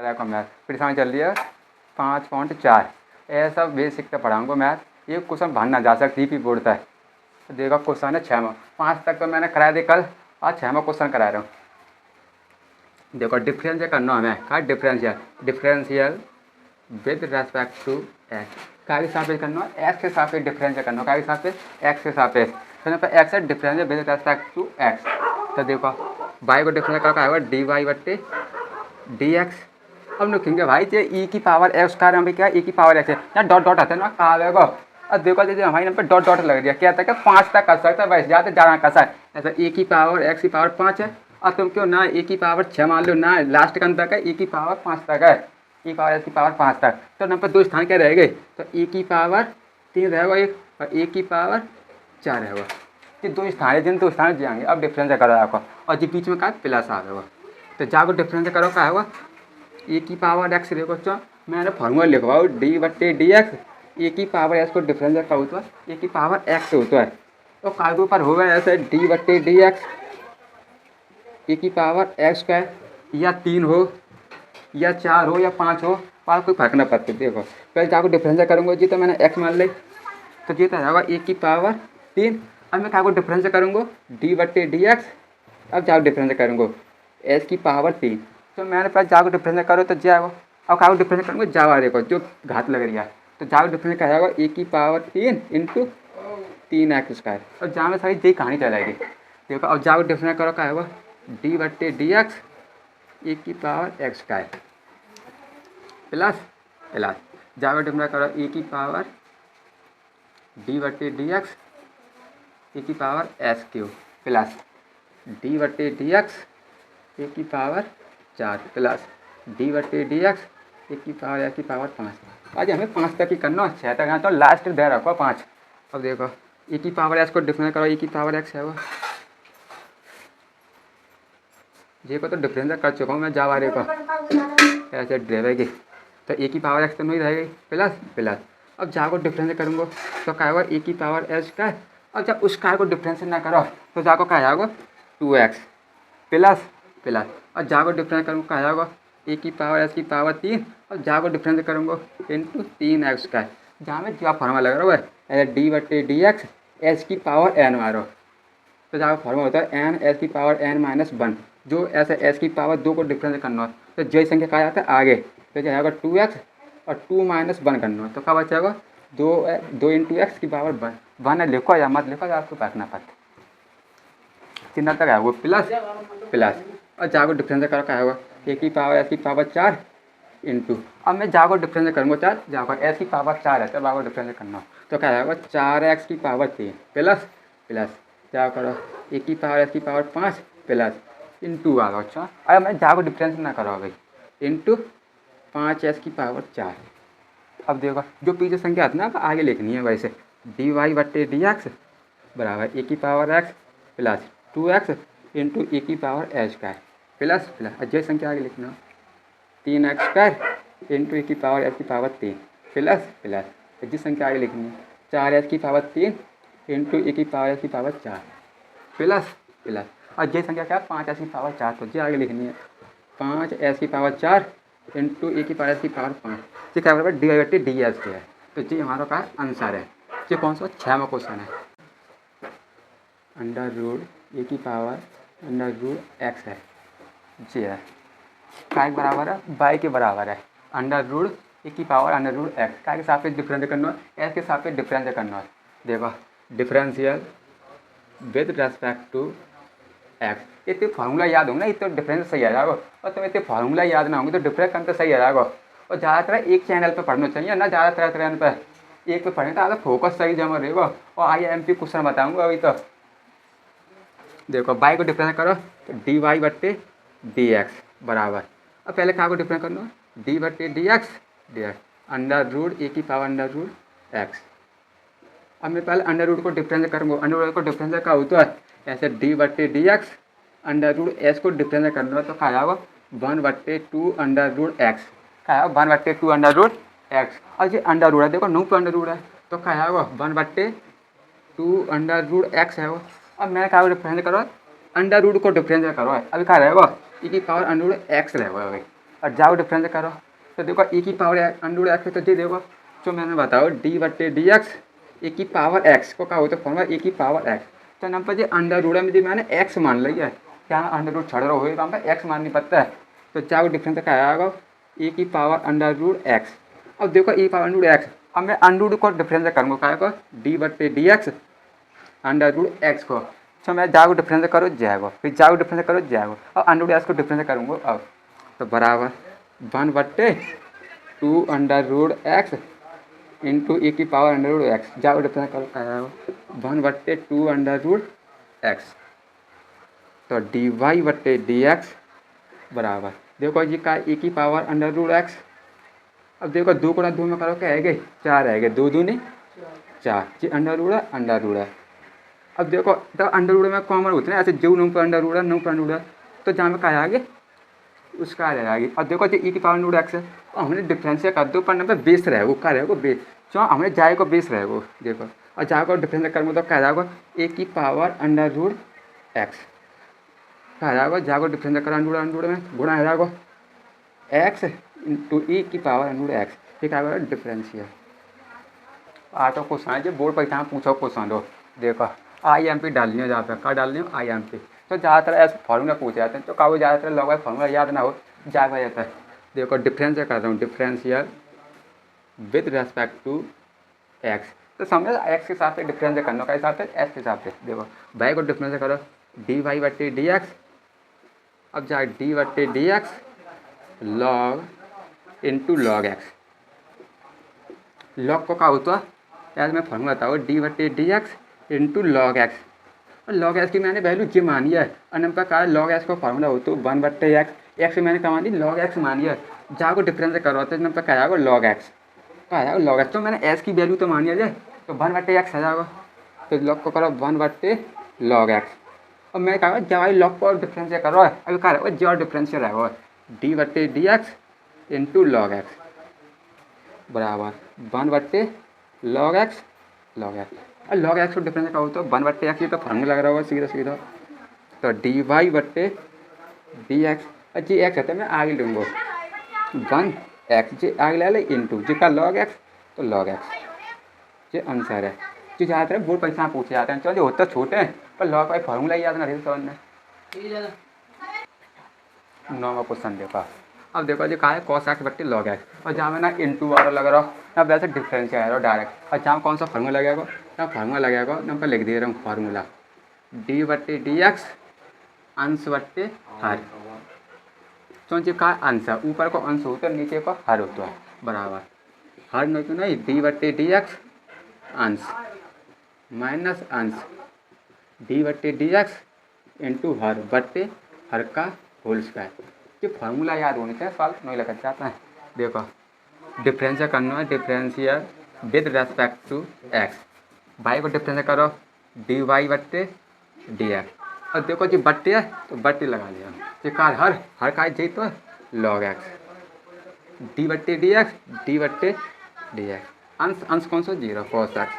है को मैथ फिर समझ चल रही है 5.4 ऐसा बेसिक तो पढ़ाऊँगा मैथ। ये क्वेश्चन भान जा सकती पी बोलता है। तो देखो क्वेश्चन है 6 में 5 तक तो मैंने करा दी कल, आज 6 में क्वेश्चन करा रहा हूँ। देखो डिफरेंशियल करना हमें का differential with respect to x का भी सापेक्ष करना है, एक्स के सापेक्ष डिफरेंशियल करना का भी सापेक्ष एक्स के सापेक्ष। तो यहाँ पर एक्स है differential with respect to x. तो देखो वाई को डिफरेंशियल करके आएगा डी वाई बट्टे डी एक्स। अब लिखेंगे भाई ये ई की पावर एक्स का यहाँ पे क्या ई की पावर एक्स है, यहाँ डॉट डॉट आता है ना कहा आएगा। अब देखो जैसे हमारे यहाँ पे डॉट डॉट लग दिया क्या था 5 तक कर सकता है, वैसे ज़्यादा ज़्यादा कर सकता है। ऐसा ए की पावर एक्स की पावर 5 है। अब तुम क्यों ना ए की पावर 6 मान लो ना, लास्ट का अंत तक है ए की पावर 5 तक है, ई पावर एक्स की पावर 5 तक। तो यहाँ पर 2 स्थान क्या रह गए, तो ए की पावर 3 रहेगा एक और ए की पावर 4 रहेगा। ये 2 स्थान है जिन 2 स्थान जाएंगे। अब डिफरेंस करो आपको और जो बीच में का प्लस आ गया तो जाकर डिफरेंस करो क्या होगा ए की पावर एक्स देखो। तो मैंने फॉर्मूला लिखवाओ डी बट्टे डी एक्स, ए की पावर एक्स को डिफरेंस का होता है ए की पावर एक्स होता है। तो काय के ऊपर होगा ऐसे डी बट्टे डी एक्स ए की पावर एक्स का या 3 हो या 4 हो या 5 हो, पास कोई फर्क ना पड़ता। देखो पहले जाकर डिफरेंस करूँगा जी, तो मैंने एक्स मान ली तो ये तो होगा ए की पावर 3। अब मैं क्या को डिफरेंस करूँगा डी बट्टे डी एक्स। अब जाकर डिफरेंस करूँगा एस की पावर 3। तो मैंने पहले जाकर डिफरेंस करो तो जाएगा। अब क्या डिफरेंस करूँगा जावा देखो जो घात लग रही है, तो जाकर डिफरेंस क्या होगा ए की पावर 3 इंटू 3x स्क्वायर। और जहाँ में सारी जी कहानी चलाएगी। देखो अब जाकर डिफरेंस करो क्या होगा डी बट्टे डी एक्स ए की power x square plus plus जाकर डिफरेंस करो ए की पावर डी बट्टे डी एक्स ए की power S Q plus D बट्टे डी एक्स ए की पावर 4 प्लस डी बट्टे डी एक्स ए की पावर एक्स की पावर 5। आज हमें 5 तक ही करना है, 6 तक यहाँ तो लास्ट दे रखो 5। अब देखो ए की पावर एक्स को डिफरेंस करो ए की पावर एक्स है वो देखो तो डिफरेंस कर चुका हूँ मैं जावा देखो ऐसे रहेगी। तो ए की पावर एक्स तो नहीं रहेगी प्लस प्लस। अब जाको डिफरेंस करूँगा तो क्या होगा ए की पावर एच का। अब जब उस कार को डिफरेंस ना करो तो जाको क्या आएगा 2x प्लस प्लस। और जाको डिफरेंस करूँगा क्या होगा ए की पावर एच की पावर 3 और जाको डिफरेंस करूँगा इंटू 3x का। जहाँ में जो फॉर्मूला लग रहा है डी बट्टे डी एक्स एच की पावर एन मारो तो जहाँ फॉर्मूला होता है एन एच की पावर एन माइनस 1। जो ऐसे एच की पावर 2 को डिफरेंस करना है तो जय संख्या कहा जाता है आगे, तो जाएगा 2x और 2 माइनस 1 करना है तो क्या बचेगा 2 इंटू एक्स की पावर 1 है। लिखो या मत लिखो या आपको पढ़ना पड़ता चिन्ह तक आएगा प्लस प्लस। और जाको डिफरेंस करो क्या होगा ए की पावर एस की पावर 4 इंटू। अब मैं जाको डिफरेंस करूँगा 4 जाको एस की पावर 4 है तो जाको डिफरेंस करना तो क्या आएगा 4x की पावर 3 प्लस प्लस जाओ करो ए की पावर एस की पावर 5 प्लस इंटू आ गया। अच्छा अरे मैं जाको डिफरेंस ना करो भाई इंटू 5s की पावर 4। अब देखो जो पीछे संख्या आती है ना आगे लिखनी है वैसे डी वाई बट्टे डी एक्स बराबर ए की power X plus 2x into A की power H square plus plus जय संख्या आगे लिखना 3x स्क्वायर इंटू ए की पावर एच की पावर 3 प्लस प्लस जिस संख्या आगे लिखनी है 4s की पावर 3 इंटू ए की पावर एच की पावर 4 प्लस प्लस। और जय संख्या क्या 5s की पावर 4 तो जी आगे लिखनी है 5s की पावर 4 इंटू ए की पावर एस की पावर 5। ये क्या बराबर डी वाई बट्टे डी एस के है। तो जी हमारा का आंसर है। ये कौन सा 6वां क्वेश्चन है अंडर रूट ए की पावर अंडर रूट एक्स है जी है काय के बराबर है वाई के बराबर है अंडर रूट ए की पावर अंडर रूट एक्स काय के सापेक्ष डिफरेंस करना है एस के सापेक्ष डिफरेंस करना है। देखो differential with respect to x इतने फार्मूला याद होंगे ना इतने डिफरेंस सही आ जाएगा। और तुम इतने फार्मूला याद ना होंगे तो डिफरेंस करना सही आ जाएगा। और ज़्यादातर एक चैनल पे पढ़ना चाहिए ना, ज़्यादातर चैनल पे एक पे पढ़ने तो फोकस सही जमा रहेगा। और IMP क्वेश्चन बताऊँगा अभी तो। देखो वाई को डिफरेंस करो तो डी वाई बट्टे डी एक्स बराबर। अब पहले क्या को डिफरेंस करना है डी बट्टे D x under root a की पावर अंडर रूट एक्स। अब मैं पहले अंडर रूट को डिफरेंस करूँगा अंडर रूट को डिफरेंस का होता है ऐसे डी बट्टे D x under root s को डिफरेंस करना है तो क्या होगा 1/2 अंडर रूट एक्स क्या होगा 1/2 अंडर रूट एक्स। और ये अंडर रूट है देखो 9 पे अंडर रूट है तो क्या होगा 1/2 अंडर रूट एक्स है वो। अब मैंने क्या डिफरेंस करो अंडर रूट को डिफरेंस करो अभी क्या रहेगा ई की पावर अंडर रूट एक्स रहेगा अभी और जाओ डिफरेंस करो तो देखो e की पावर अंडर रूट एक्स तो जी देखो जो मैंने बताओ डी बटे डी एक्स ए की पावर एक्स को कहा होता है फॉर्मूला ए की पावर एक्स तो नाम पर जी अंडर रूट में जी मैंने एक्स मान लिया है क्या अंडर रूट छड़ रहा हो वहाँ पर एक्स माननी पड़ता है तो जाओ डिफरेंस क्या आएगा ए की पावर अंडर रूट एक्स। अब देखो a power under root x अब मैं अंडर रूट को डिफरेंस करूँगा क्या को डी बटे d x under root x को तो मैं जाओ डिफरेंस करो जाएगा फिर जाओ डिफरेंस करो जाएगा और अंडर रूट एक्स को डिफरेंस करूँगा अब तो बराबर 1/2 under root x into A की पावर अंडर रूट एक्स जाओ डिफरेंस करो क्या आएगा 1/2 अंडर रूट एक्स तो डी वाई बटे डी एक्स बराबर देखो जी का ए की पावर अंडर रूट एक्स। अब देखो 2 गुणा 2 में करो क्या है 4 है 2 दूनी 4 जी अंडर रूट है अंडर रूट है। अब देखो तो अंडर रूट में कॉमन होते हैं ऐसे जो नौ पर अंडर रूट है 9 पर अंडर रूट है तो जहाँ में क्या आगे उसका आ जाएगी। अब देखो जो ई की पावर रूट एक्स है और हमने डिफरेंस कर दो पर नंबर बेस रहेगा क्या रहेगा बेस जो हमने जाए को बेस रहेगा देखो और जहाँ को डिफरेंस करूँगा तो क्या जाएगा ए की पावर अंडर रूट एक्स क्या जाएगा जहाँ को डिफरेंस कर अंडर रूट में गुणा आ जाएगा एक्स इंटू ई की पावर अंडर रूट एक्स ये क्या होगा डिफरेंशियल। आटो क्वेश्चन है जो बोर्ड पर यहाँ पूछो क्वेश्चन दो देखो IMP डालनी हो जहाँ पे क्या डालनी हो IMP तो ज़्यादातर ऐसे फॉर्मूला पूछे जाते हैं तो काफ़ी ज़्यादातर लोगों को फॉर्मूला याद ना हो जाएगा जाता है। देखो डिफरेंस कर रहा हूँ differential with respect to x तो समझ एक्स के हिसाब से डिफरेंस करना का हिसाब से एक्स के हिसाब से देखो भाई को डिफरेंस करो डी वाई बटे डी एक्स। अब जाए डी बटे d x log into log x log को क्या होता है यार मैं फॉर्मूला बताओ डी बटे d x into log x और लॉग एक्स की मैंने वैल्यू जी मानी है और नंबर का लॉग एक्स का फॉर्मूला हो तो 1/x एक्स मैंने कहा मानी लॉग एक्स मानी है जहाँ को डिफरेंस करवाते हैं नंबर क्या आएगा लॉग एक्स क्या आएगा लॉग एक्स तो मैंने एस की वैल्यू तो मानी है तो 1/x आ जाएगा तो लॉग को करो 1/log x और मैं कहा जब लॉग को डिफरेंस करो अभी क्या रहेगा जो डिफरेंस रहेगा डी बटे d x into log x बराबर 1/log x और लॉग एक्स को डिफरेंस का हो तो 1/x ये तो फार्मूला लग रहा होगा सीधा सीधा तो डी वाई बटे डी एक्स और जी एक्स है मैं आगे लूँगा 1x जी आगे ले ले इंटू जी का लॉग एक्स तो लॉग एक्स ये आंसर है जो ज़्यादातर बोर्ड परीक्षा पूछे जाते हैं चलो होता छोटे हैं पर लॉग का फार्मूला ही याद ना रही समझ में। 9वां क्वेश्चन देखा अब देखो जी कहा है कॉस एक्स बट्टे लॉग एक्स और जहाँ में ना इंटू वाला लग रहा हो ना वैसे डिफरेंस आ रहा हो डायरेक्ट और जहाँ कौन सा फार्मूला लगेगा ना फार्मूला लगेगा ना पर लिख दे रहा हूँ फार्मूला डी बट्टे डी एक्स अंश बट्टे हर तो जी कहा अंश है ऊपर को अंश होता है नीचे को हर होता है बराबर हर नहीं तो नहीं डी बट्टे डी एक्स अंश माइनस अंश डी बट्टे डी एक्स इंटू हर बट्टे हर का होल स्क्वायर ये फार्मूला याद होने से सॉल्व नहीं लग जाता है। देखो डिफरेंशियल करना है differential with respect to x y को डिफरेंशियल करो डी वाई बट्टे डी एक्स और देखो जी बट्टे है तो बट्टे लगा लिया ये कार हर का जी तो लॉग एक्स डी बट्टे डी बट्टे डी एक्स अंश अंश कौन सा 0 कॉस एक्स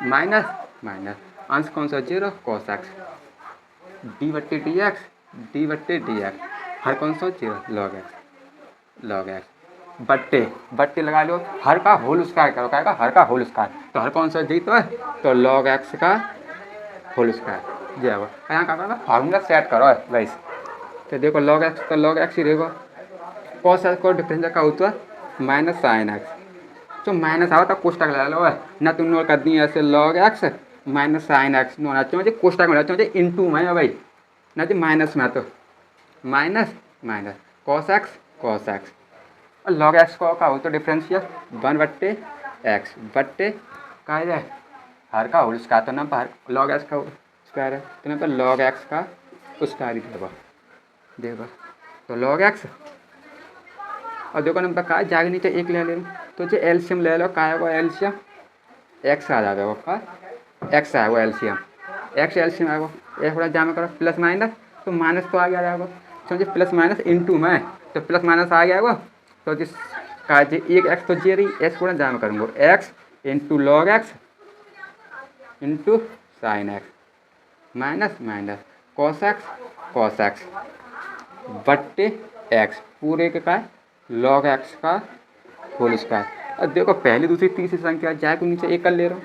माइनस माइनस अंश कौन सा 0 कॉस एक्स डी बट्टे डी एक्स हर कौन सा 0 लॉग एक्स बट्टे लगा लो हर का होल स्क्वायर करो क्या हर का होल स्क्वायर तो हर कौन सा जी तो लॉग एक्स का होल स्क्वायर जी आएगा यहाँ क्या करना फार्मूला सेट करो वैसे तो देखो लॉग एक्स तो लॉग एक्स ही रहेगा कॉस एक्स को डिफरेंस का होता है माइनस साइन एक्स जो माइनस आओ तो कोष्टक लगा लो ना तुम नोट कर दी ऐसे log x minus sine x no चाहिए कोष्टक में चाहिए इंटू में भाई ना जी माइनस में तो माइनस माइनस कॉस एक्स और लॉग एक्स को का हो तो डिफरेंशियल 1/x बट्टे का है हर का होल स्क्वायर तो ना पर लॉग एक्स का स्क्वायर है तो ना पर लॉग एक्स का स्क्वायर ही देखो तो लॉग एक्स और देखो नंबर का जाके नीचे एक ले लो तो जो एलसीएम ले लो का है एलसीएम एक्स आ जाएगा का एक्स आएगा एलसीएम एक्स एलसीएम आएगा एक थोड़ा जाम करो प्लस माइनस तो माइनस तो आ गया जाएगा समझे प्लस माइनस इंटू में तो प्लस माइनस आ गया तो जिस का जी एक एक्स तो जी रही एक्स को जाम करूँगा x into log x into sine x minus minus cos x बट्टे एक्स पूरे के का है लॉग एक्स का होल स्क्वायर। अब देखो पहली दूसरी तीसरी संख्या जाए को नीचे एक कर ले रहा हूँ,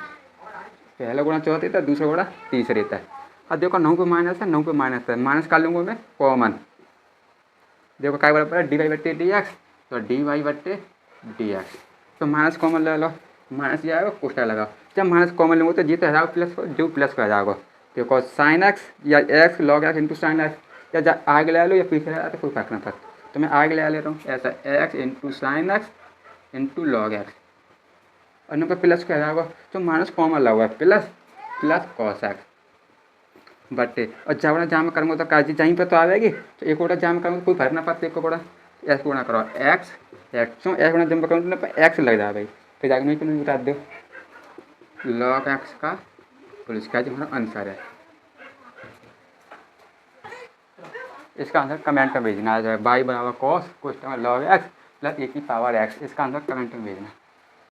पहला गुणा चौथा रहता है, दूसरा गुणा तीसरा रहता है। अब देखो 9 पे माइनस है, 9 पे माइनस है, माइनस कर लूँगा मैं कॉमन। देखो क्या बराबर है डी वाई बट्टे डी एक्स, तो डी वाई बट्टे डी एक्स, तो माइनस कॉमन ले लो, माइनस ये आएगा कोष्ठक लगाओ। जब माइनस कॉमन लेंगे तो जीते हजाओ प्लस को जो प्लस का जाएगा। देखो साइन एक्स या x log x into sine x, या आगे ले लो या पीछे ले लो तो कोई फर्क नहीं पड़ता। तो मैं आगे ले रहा हूँ ऐसा x into sine x into log x, और नंबर प्लस का जाएगा तो माइनस कॉमन लगा है प्लस प्लस कॉस एक्स बटे, और जब जाम करूँगा तो काजी जहीं पर तो आ जाएगी, तो एक ओटा जाम करूँगा कोई फर्क ना पड़ता, एक कोड़ा एक्स गुणा करो एक्स एक्स एक्स गुणा जब करूँगा तो एक्स लग जाए भाई, फिर जाकर नहीं क्यों बता दो लॉग एक्स का तो इसका जो हमारा आंसर है। इसका आंसर कमेंट में भेजना आ जाए, बाई बराबर कॉस कोष्टक में लॉग एक्स प्लस ए की पावर एक्स, इसका आंसर कमेंट में भेजना।